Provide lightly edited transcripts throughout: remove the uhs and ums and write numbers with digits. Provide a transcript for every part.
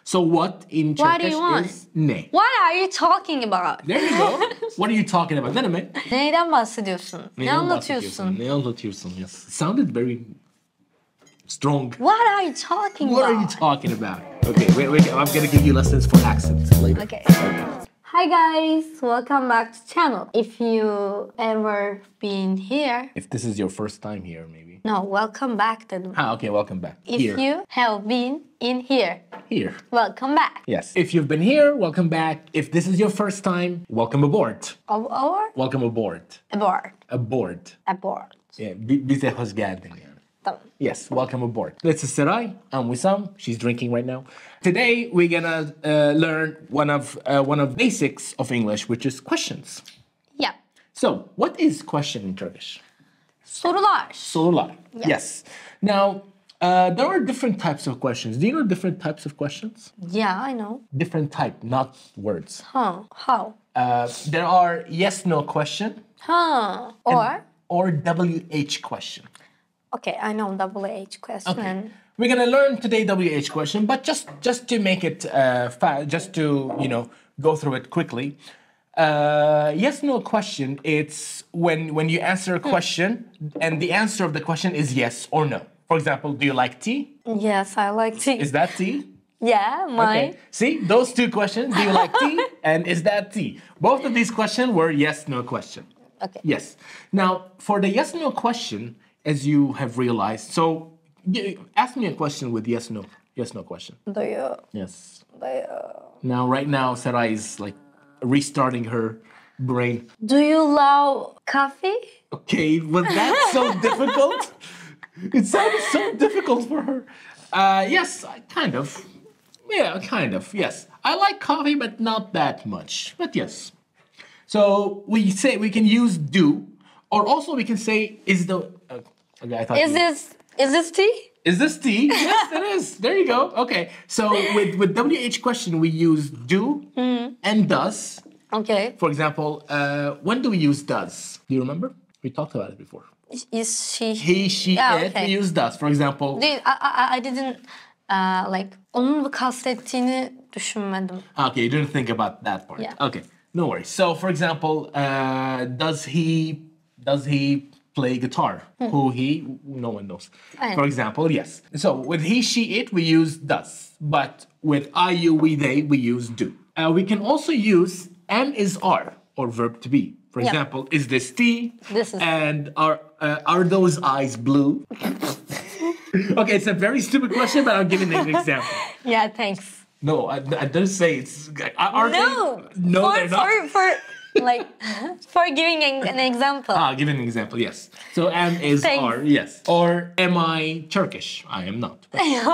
So what in What do Turkish you want? is ne? What are you talking about? There you go. What are you talking about? Ne demek? Neyden bahsediyorsun? Ne Neyden anlatıyorsun? bahsediyorsun? Ne anlatıyorsun? Yes. It sounded very strong. What are you talking What about? are you talking about? Okay, wait. I'm gonna give you lessons for accents later. Okay. Hi guys, welcome back to channel. If you ever been here, If this is your first time here, maybe. no, welcome back dedim. Okay, welcome back. If Here. you have been in here, Here. welcome back. Yes. If you've been here, welcome back. If this is your first time, welcome aboard. Aboard? Welcome aboard. Aboard. Aboard. Aboard. Yeah, bize hoş geldin yani. Tamam. Yes, welcome aboard. This is Seray. I'm Wissam. She's drinking right now. Today we're gonna learn one of basics of English, which is questions. Yeah. So, what is question in Turkish? Sorular. Sorular. Yes. Now, there are different types of questions. Do you know different types of questions? Yeah, I know. Different type, not words. Huh. How? There are yes/no question Huh. or WH question. Okay, I know WH question. Okay. We're gonna learn today WH question, but just to make it just to go through it quickly. Yes/no question. It's when you answer a question and the answer of the question is yes or no. For example, do you like tea? Yes, I like tea. Is that tea? Yeah, mine. Okay. See, those two questions. Do you like tea? And is that tea? Both of these questions were yes/no question. Okay. Yes. Now, for the yes/no question, as you have realized, so ask me a question with yes/no question. Do you? Yes. Do you? Now, right now, Sarai is like restarting her brain. Do you love coffee? Okay, was that so difficult? It sounded so difficult for her. Yes, kind of. Yeah, kind of. Yes, I like coffee, but not that much. But yes. So we can use do, or also we can say is the. Okay, I thought. Is this tea? Is this tea? Yes, it is. There you go. Okay. So with WH question, we use do and does. Okay. For example, when do we use does? Do you remember? We talked about it before. Is she? He, she, Yeah, it. okay. We use does. For example. I didn't like onun mu kastettiğini düşünmedim. Okay, you didn't think about that part. Yeah. Okay, no worries. So, for example, does he play guitar? Who, he? No one knows. For example, yes. So with he, she, it, we use does. But with I, you, we, they, we use do. We can also use am, is, are, or verb to be. For example, is this tea? This is. And are those eyes blue? Okay, it's a very stupid question, but I'm giving an example. Yeah, thanks. No, I didn't say it's. Are No. they? No, they're not. For like for giving an example. Give an example, yes. So am, is, Thanks. are, yes. Or am I Turkish? I am not.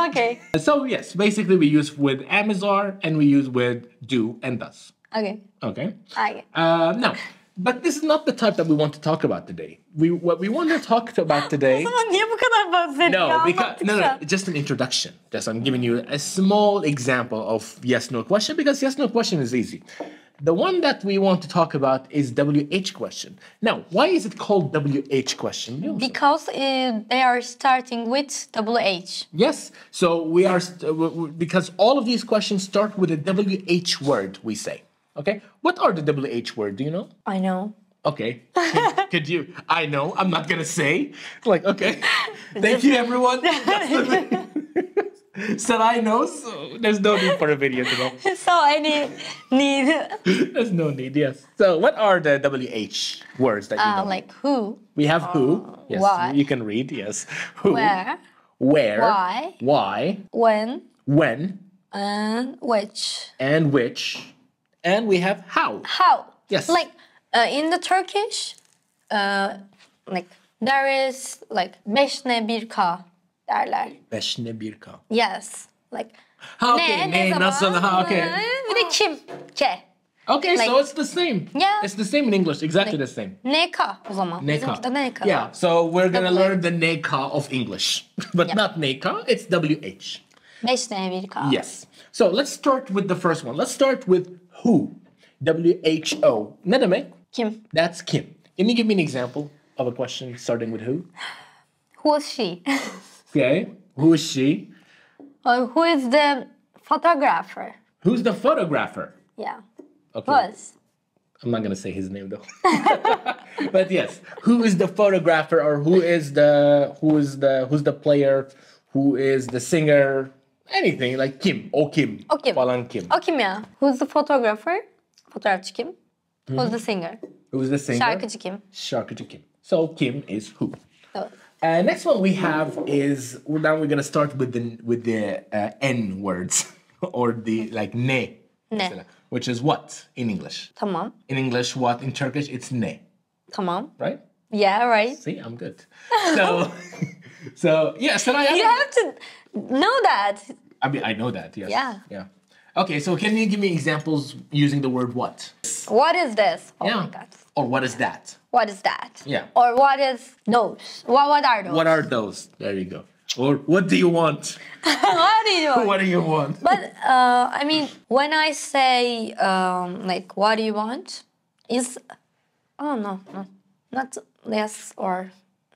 Okay. So yes, basically we use with am, is, are, and we use with do and does. Okay. Okay. Okay. Now, but this is not the type that we want to talk about today. What we want to talk about today. Ama niye bu kadar bahsediyor? No, just an introduction. Just I'm giving you a small example of yes/no question because yes/no question is easy. The one that we want to talk about is WH question. Now, why is it called WH question? You know, Because they are starting with WH. yes. So we are because all of these questions start with a WH word. We say, okay. What are the WH word? Do you know? I know. Okay. Could you? I know. I'm not gonna say. Like, okay. Thank you, everyone. Sarai knows. So there's no need for a video today. So I need There's no need. Yes. So, what are the WH words that you know? like who, We have who. Yes. why. You can read. Yes. Who. where, Where. why, Why. when, When. and which. And which. And we have how. How? Yes. Like in the Turkish, like there is like beşne bir ka derler. Beşne bir ka. Yes. Like Okay. Ne, zaman, nasıl, okay. Bir de kim, ke. Okay, Like- so it's the same. Yeah. It's the same in English. Exactly the same. Ne ka o zaman. Neka. Bizimki de ne ka. Yeah, so we're gonna W. learn the neka of English. But Yeah. not neka, it's WH. Beşne bir ka. Yes. So let's start with the first one. Let's start with who. WHO. Ne demek? Kim? That's Kim. Can you give me an example of a question starting with who? Who is she? Okay. Who is she? Who is the photographer. Who's the photographer? Yeah. Okay. Was. I'm not gonna say his name though. But yes, who is the photographer, or who's the player, who is the singer, anything like Kim. O Kim. O kim? Falan Kim. O kim ya? Who's the photographer? Fotoğrafçı kim? Who's the singer? Who's the singer? Şarkıcı kim? Şarkıcı Kim. So Kim is who. Evet. Next one we have is, now we're gonna start with the N words or the like ne. Ne. Which is what in English. Tamam. In English, what? In Turkish, it's ne. Tamam. Right? Yeah, right. See, I'm good. So yeah, so You have to know that. I mean, I know that, yes. Yeah. Okay, so can you give me examples using the word what? What is this? Oh Yeah. my God. Or what is that? What is that? Yeah. Or what is those? What are those? What are those? There you go. Or what do you want? What do you want? What do you want? But I mean, when I say like, what do you want? Is no, not yes or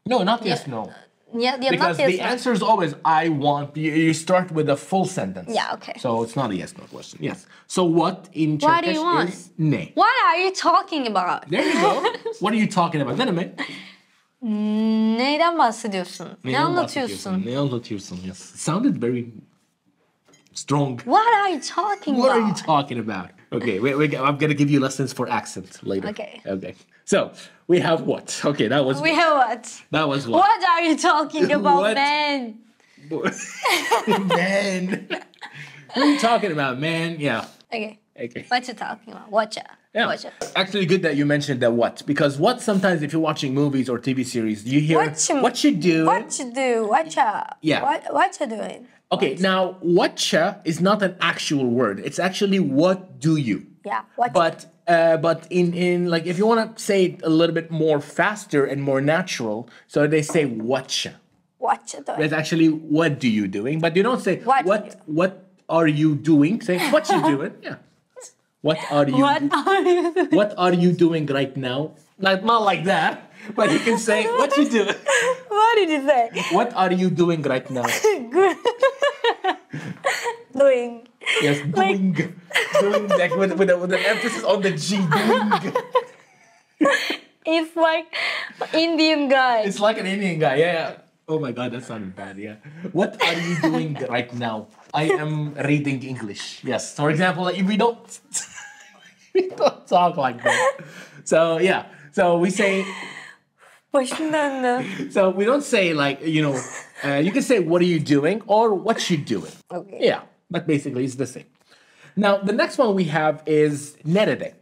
No, not yes, no. yeah, Because not yes. the answer is always I want. You start with a full sentence. Yeah, okay. So it's not a yes, no question. Yes. So what in What do Turkish you want? is ne? What are you talking about? There you go. What are you talking about? Ne demek? Neyden bahsediyorsun? Ne Neyden anlatıyorsun? bahsediyorsun? Ne anlatıyorsun? Yes. It sounded very strong. What are you talking What about? are you talking about? Okay, I'm gonna give you lessons for accent later. Okay. Okay. So we have what? Okay, that was We have what? that was what? What are you talking about, What? man? Man. What are you talking about, man? Yeah. Okay. Okay. What you talking about? Watcha. Yeah. Watcha. Actually, good that you mentioned that what, because what sometimes if you're watching movies or TV series, you hear what you do. What you do? Watcha. Yeah. What you doing? Okay, now whatcha is not an actual word. It's actually what do you. Yeah. What? But in like if you want to say it a little bit more faster and more natural, so they say whatcha. What you doing? It's actually what do you doing, but you don't say What what are you doing? Say what you doing. Yeah. What are you What are you doing? What are you doing right now? Not like that, but you can say what you doing. What did you say? What are you doing right now? Good. Doing. Yes, doing. Doing like with an emphasis on the G. Doing. It's like Indian guy. It's like an Indian guy. Yeah. Oh my God, that sounded bad. Yeah. What are you doing right now? I am reading English. Yes. For example, if we don't talk like that. So yeah. So we say. Başım döndü. So we don't say like you can say what are you doing or what you doing. Okay. Yeah. But basically it's the same. Now the next one we have is nerede.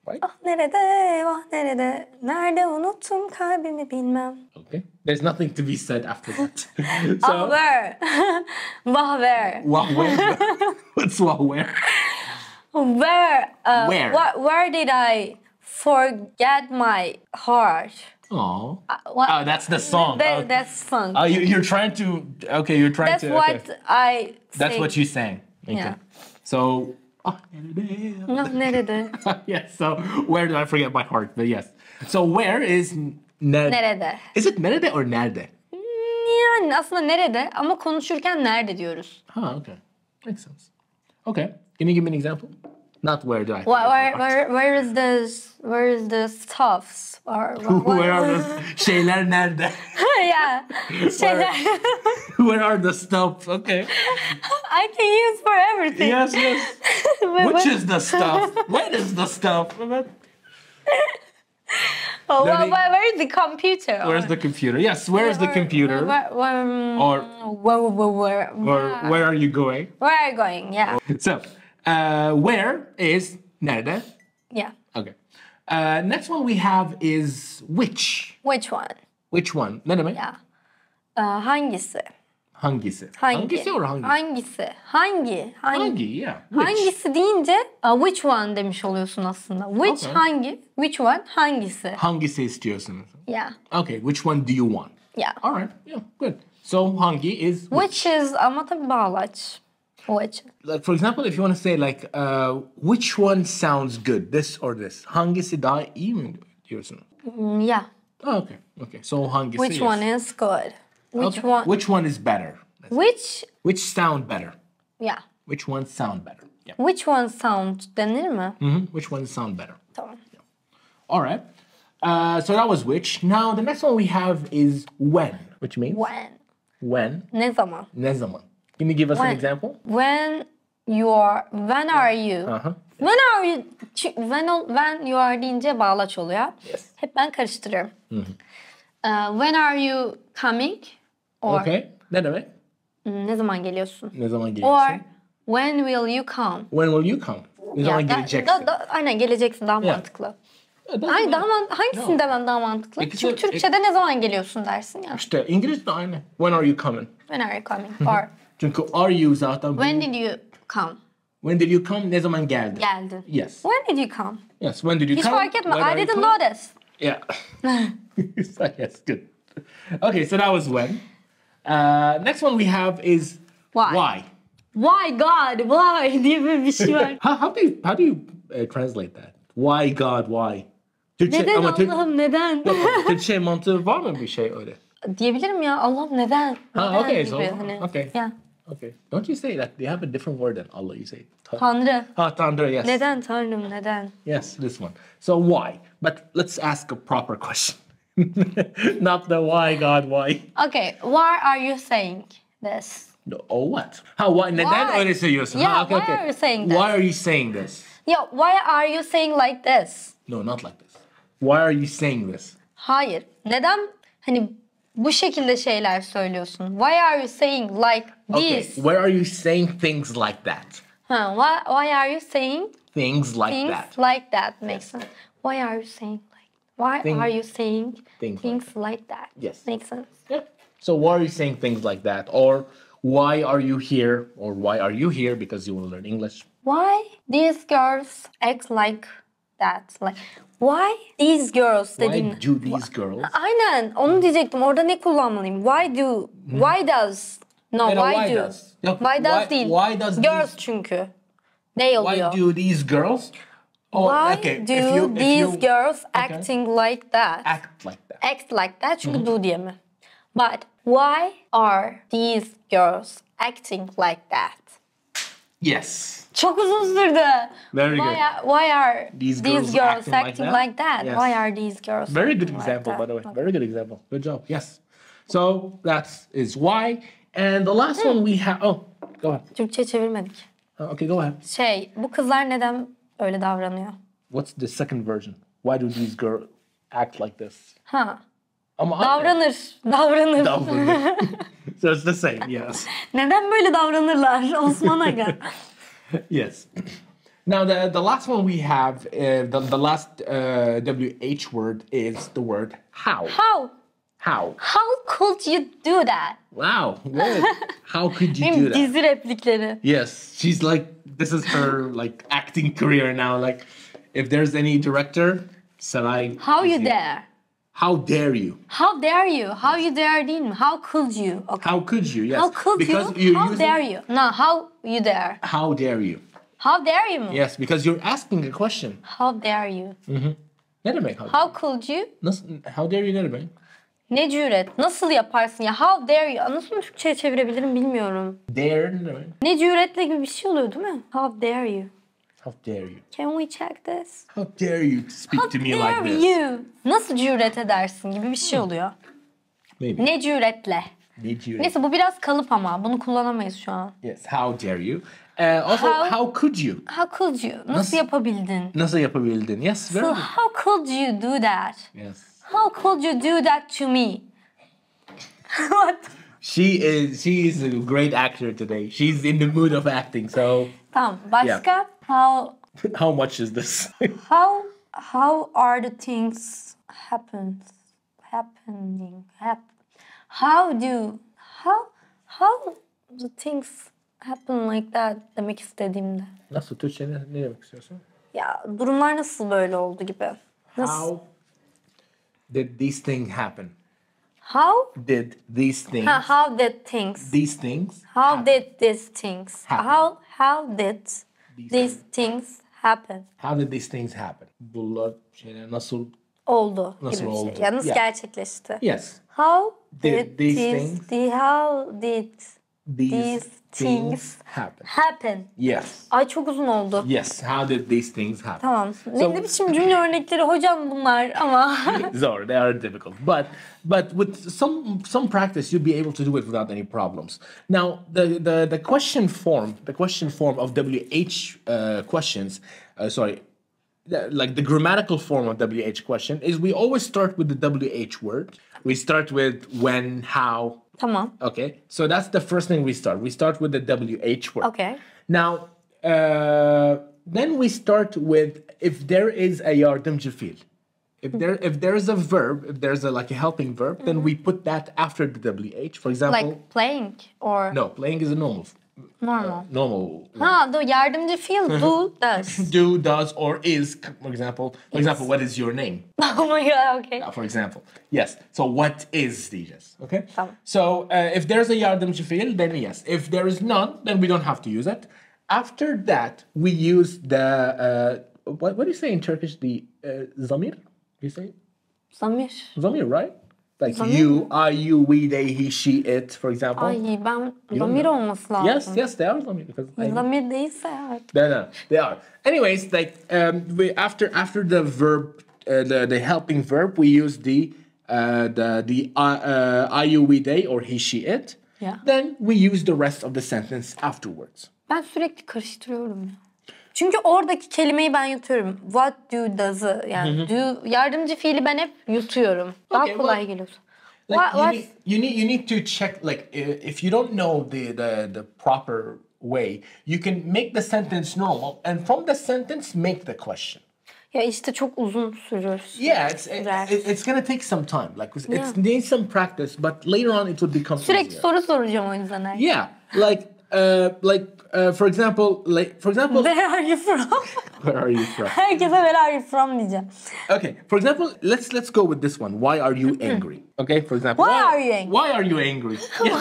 Right? Ah nerede, vah nerede, nerede unuttum kalbimi bilmem. Okay. There's nothing to be said after that. Ah where? Vah where? Where? What's where? Where? Where? Where did I forget my heart? Oh. What? Oh, that's the song. That's song. Oh, you're trying to. Okay, you're trying That's to. what Okay. I. That's sing. what you sang. Okay. Yeah. So. Ah nerede? Yes. So where did I forget my heart? But yes. So where is Nerede? Is it nerede or nerede? Yani aslında nerede ama konuşurken nerede diyoruz. Huh. Okay. Makes sense. Okay. Can you give me an example? Not where do I? forget my heart. Where is the stuffs or Where are the şeyler nerede? yeah şeyler Where are the stuff? Okay. I can use for everything. Yes. Which is the stuff? Where is the stuff? Where is the computer? Where's the computer? Yes, where is the computer? Or where are you going? Where are you going? Yeah. So, where is nerede? Yeah. Okay. Next one we have is which. Which one? Which one? Ne demek? Yeah. Hangisi? Hangisi? Hangi? Hangisi or hangi? Hangisi? Hangi? Hangi, yeah. Which? Hangisi deyince which one demiş oluyorsun aslında. Which Okay. hangi? Which one? Hangisi? Hangisi istiyorsunuz? Yeah. Okay, which one do you want? Yeah. All right, yeah, good. So hangi is Which is ama tabii bağlaç. Which. like for example, if you want to say like which one sounds good, this or this? Hangisi daha iyi mi diyorsunuz? Yeah. Oh, okay. Okay. So hangisi? Which yes. one is good? Which Okay. one? Which one is better? Which? Which sound better? Yeah. Which ones sound better? Yeah. Which one sound denir mi? Which ones sound better? Tamam. All right. So that was which. Now the next one we have is when, which means When. when. Ne zaman? Ne zaman? Can you give us an example? When are you? When are you? When you are deyince bağlaç oluyor. Yes. Hep ben karıştırıyorum. When are you coming? Or Okay. Ne demek? ne zaman geliyorsun? Ne zaman Or geleceksin? when will you come? When will you come? Ne zaman geleceksin? Aynen geleceksin daha mantıklı. Ay hangisini demem daha mantıklı? İkisi- Çünkü Türkçe'de ne zaman geliyorsun dersin ya. İşte İngilizce de aynı. When are you coming? When are you coming? Or Çünkü are you zaten when did you come? when did you come? Ne zaman geldin? Geldin. Yes. When did you come? Yes. When did you Hiç come? fark etme. When I are you didn't coming? notice. Yeah. Yes, good. Okay, so that was when. Next one we have is Why? why. Why God? Why diye bir şey var. How do you translate that? Why God? Why? Türkçe Neden ama Allah'ım neden? Türkçe mantığı var mı bir şey öyle? Diyebilirim ya Allah'ım neden? Neden Okay, gibi so hani. okay. Ya. Okay. Don't you say that? You have a different word than Allah. You say Tanrı. Tanrı, yes. Neden Tanrım neden? Yes, this one. So why? But let's ask a proper question. Not the why God why. Okay, why are you saying this? No, oh what? Why? Neden Why? öyle söylüyorsun? Yeah, okay, why okay. are you saying this? Why are you saying this? Ya why are you saying like this? No, not like this. Why are you saying this? Hayır. Neden hani bu şekilde şeyler söylüyorsun? Why are you saying like Okay, this? why are you saying things like that? Why are you saying Things like things that. like that? Makes sense. Why are you saying like? Why are you saying things things like that? Yes. Makes sense. Yeah. So why are you saying things like that? Or why are you here? Or why are you here? Because you want to learn English. Why these girls act like that? Like why these girls Why dediğin. do these girls? Aynen onu diyecektim. Orada ne kullanmalıyım? Why does? No, No, why do? does? Yok, Why does değil. Why does Girls these, çünkü. Ne oluyor? why do these girls? Oh, Why okay. do if these you girls acting like that? act like that? Act like that çünkü do diye mi? But why are these girls acting like that? Yes. Çok uzun sürdü. Very good. Why are These these girls girls acting like that? Yes. Why are these girls Very good acting example, like by that? the way. Okay. Very good example. Good job. Yes. So that is why. And the last one we have. Oh, go ahead. Türkçe çevirmedik. Okay, go ahead. Bu kızlar neden öyle davranıyor? What's the second version? Why do these girls act like this? Ama Davranır. Davranır. So it's the same, yes. Neden böyle davranırlar Osman Aga? Yes. Now the last one we have, the last WH word is the word how. How? How. How could you do that? Wow, good. How could you Benim do that? dizi replikleri. Yes, she's like, this is her like acting career now. Like, if there's any director, Seray. How is you here. dare? How dare you? How dare you? How you dare değil mi? How could you? Okay. How could you? Yes. How could because you? you're How using- dare you? No, how you dare? How dare you? How dare you mu? Yes, because you're asking a question. How dare you? Ne demek? How could you? How dare you ne demek? Ne cüret? Nasıl yaparsın ya? How dare you? Nasıl Türkçe'ye çevirebilirim bilmiyorum. Dare ne demek? Ne cüretle gibi bir şey oluyor değil mi? How dare you? How dare you? Can we check this? How dare you to speak to me like Dare this? you? Nasıl cüret edersin gibi bir şey oluyor. Maybe. Ne cüretle? Did you? Neyse bu biraz kalıp ama bunu kullanamayız şu an. Yes, how dare you? Also, how could you? How could you? Nasıl yapabildin? Nasıl yapabildin? Yes, very So good. how could you do that? Yes. How could you do that to me? What? She is a great actor today. She's in the mood of acting. So, Tamam. Başka? how much is this? How are the things happening? How the things happen like that demek istediğimde. Nasıl Türkçe ne demek istiyorsun? Ya durumlar nasıl böyle oldu gibi. Nasıl? How did these things happen? How? Did these things? How did things? These things? How did these things? Happen. How did these things happen? How did these things happen? Bunlar şeyler nasıl? Oldu Nasıl gibi bir oldu? şey. Ya nasıl Yeah. gerçekleşti? Yes. How Did these things? How did these things happen. Yes. Ay çok uzun oldu. Yes. How did these things happen? Tamam. Ne biçim cümle örnekleri hocam bunlar ama. Sorry, they are difficult. But with some practice, you'll be able to do it without any problems. Now, the question form of WH questions, like the grammatical form of WH question is we always start with the WH word. We start with when, how. Tamam. Okay, so that's the first thing we start. We start with the WH word. Okay. Now, then we start with if there is a yardımcı fiil. If there is a verb, if there's a helping verb, then we put that after the WH. For example, like playing or no, playing is a normal. Normal. The yardımcı fiil do, does. Do, does, or is. For example, what is your name? Oh my god, okay. For example, yes. So what is diyeceğiz? Okay. Tamam. So if there's a yardımcı fiil, then yes. If there is none, then we don't have to use it. After that, we use the what do you say in Turkish? The zamir. You say Zamir. Zamir, right? Like Zamir you, I, you, we, they, he, she, it, for example. Ay ben zamir olması lazım. Yes, they are zamir because Zamir değilse evet. No, they are. Anyways, like after the verb, the helping verb, we use the I, you, we, they, or he, she, it. Yeah. Then we use the rest of the sentence afterwards. Ben sürekli karıştırıyorum ya. Çünkü oradaki kelimeyi ben yutuyorum. What do, does'ı yani do yardımcı fiili ben hep yutuyorum. Daha kolay geliyor. Like you need to check like if you don't know the proper way, you can make the sentence normal and from the sentence make the question. Ya işte çok uzun sürüyor. Yeah, it's gonna take some time. Like it needs some practice, but later on it will become Sürekli easier. soru soracağım o yüzden. Yeah, for example, Where are you from? Where are you from? Herkese where are you from diyeceğim. Okay, for example, let's go with this one. Why are you angry? Okay, for example. Why are you angry? Why are you angry? Yeah.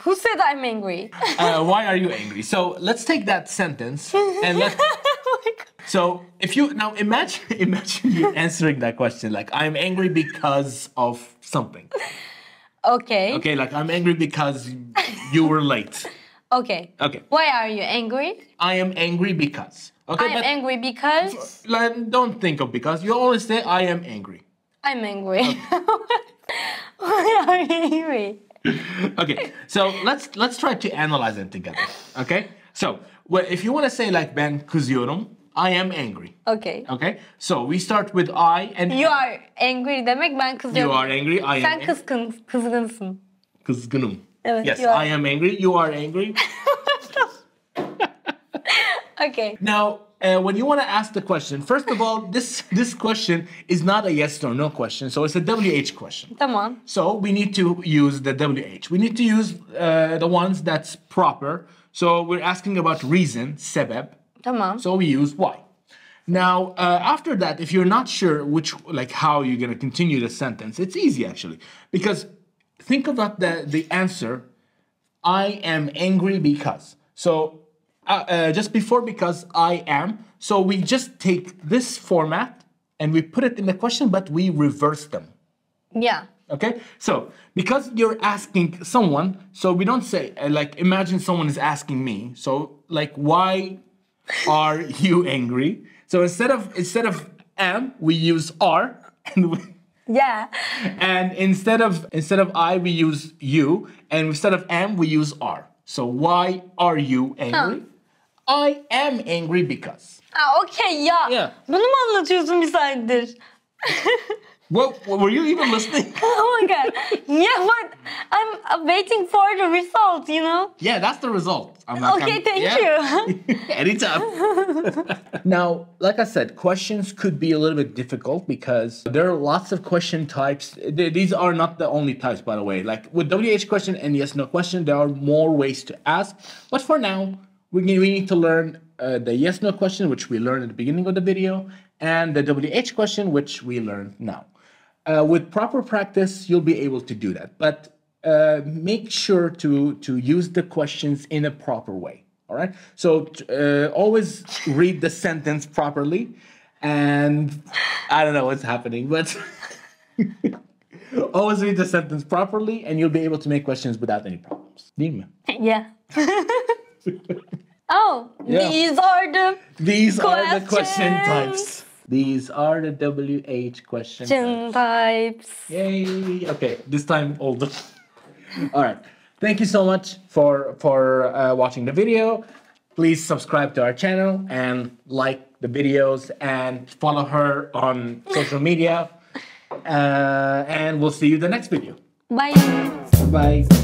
Who said I'm angry? Why are you angry? So let's take that sentence and let's. Oh my God. So if you now imagine you answering that question like I'm angry because of something. Okay. Okay, like I'm angry because you were late. Okay. Why are you angry? I am angry because. Okay, I'm angry because. Don't think of because. You always say I am angry. I'm angry. Okay. Why are you angry? Okay, so let's try to analyze it together. Okay, so if you want to say like ben kızıyorum, I am angry. Okay. Okay, so we start with I and you are angry demek ben kızıyorum. You are angry. I am. Sen kızgınsın. Kızgınım. Evet, yes, I am angry. You are angry. Okay. Now, when you want to ask the question, first of all, this question is not a yes or no question, so it's a WH question. Tamam. So we need to use the WH. We need to use the ones that's proper. So we're asking about reason, sebep. Tamam. So we use why. Now, after that, if you're not sure how you're going to continue the sentence, it's easy actually, because think about the answer. I am angry because. So just before because I am. So we just take this format and we put it in the question, but we reverse them. Yeah. Okay. So because you're asking someone, so we don't say imagine someone is asking me. So why are you angry? So instead of am, we use are and we. Yeah. And instead of I, we use you, and instead of am, we use are. So why are you angry? I am angry because. Okay ya. Yeah. Bunu mu anlatıyorsun bir saattir? Well, were you even listening? Oh my God. Yeah, but I'm waiting for the result, you know? Yeah, that's the result. Thank you. Anytime. Now, like I said, questions could be a little bit difficult because there are lots of question types. These are not the only types, by the way. Like with WH question and yes, no question, there are more ways to ask. But for now, we need to learn the yes, no question, which we learned at the beginning of the video, and the WH question, which we learned now. With proper practice, you'll be able to do that. But make sure to use the questions in a proper way. All right. So always read the sentence properly. And I don't know what's happening, but Always read the sentence properly and you'll be able to make questions without any problems. Değil mi? Yeah. Oh, Yeah. these are the question types. These are the WH question types. Yay. Okay, this time older. All right. Thank you so much for watching the video. Please subscribe to our channel and like the videos and follow her on social media. And we'll see you in the next video. Bye. Bye.